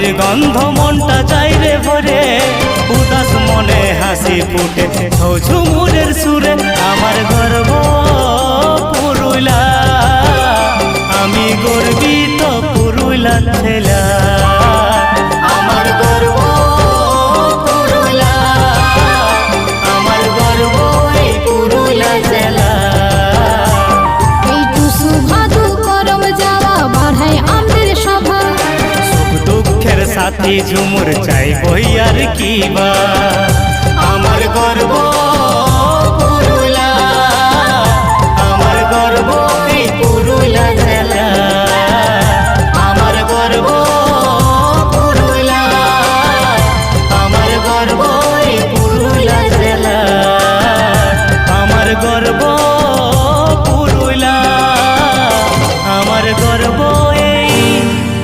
মাটির গন্ধ মনটা চাই রে ভরে, উদাস মনে হাসি ফুটে ঝুমুরের সুরে। আমার গর্ব পুরুলিয়া, আমি গর্বিত পুরুলিয়া ছেলা। আমার গর্ব পুরুলিয়া, আমার গর্ব এই পুরুলিয়া জেলা। এই টুসু ভাদু করম যাওয়া বাড়াই আমাদের সভা, সুখ দুঃখের সাথী ঝুমুর চাই বই আর কি বা। আমার গর্ব